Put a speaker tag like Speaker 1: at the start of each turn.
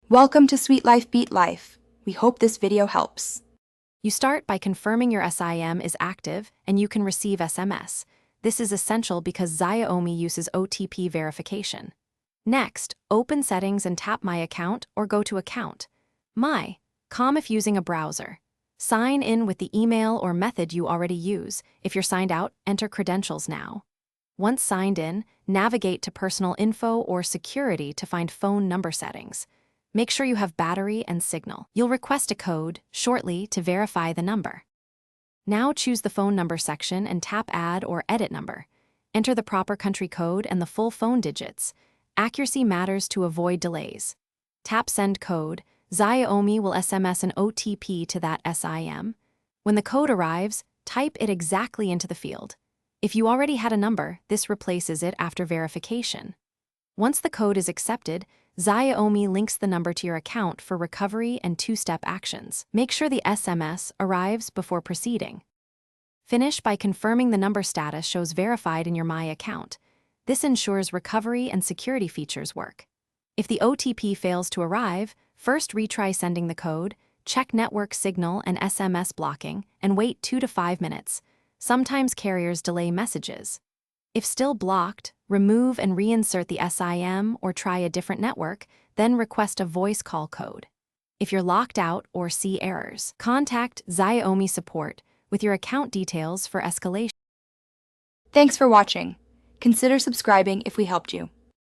Speaker 1: Welcome to Sweet Life Beat Life. We hope this video helps.
Speaker 2: You start by confirming your SIM is active and you can receive SMS. This is essential because Xiaomi uses OTP verification. Next, open Settings and tap My Account or go to Account. Com if using a browser. Sign in with the email or method you already use. If you're signed out, enter credentials now. Once signed in, navigate to Personal Info or Security to find phone number settings. Make sure you have battery and signal. You'll request a code shortly to verify the number. Now choose the phone number section and tap Add or Edit Number. Enter the proper country code and the full phone digits. Accuracy matters to avoid delays. Tap Send Code. Xiaomi will SMS an OTP to that SIM. When the code arrives, type it exactly into the field. If you already had a number, this replaces it after verification. Once the code is accepted, Xiaomi links the number to your account for recovery and two-step actions. Make sure the SMS arrives before proceeding. Finish by confirming the number status shows verified in your My account. This ensures recovery and security features work. If the OTP fails to arrive, first retry sending the code, check network signal and SMS blocking, and wait 2 to 5 minutes. Sometimes carriers delay messages. If still blocked, remove and reinsert the SIM or try a different network, then request a voice call code. If you're locked out or see errors, contact Xiaomi support with your account details for escalation.
Speaker 1: Thanks for watching. Consider subscribing if we helped you.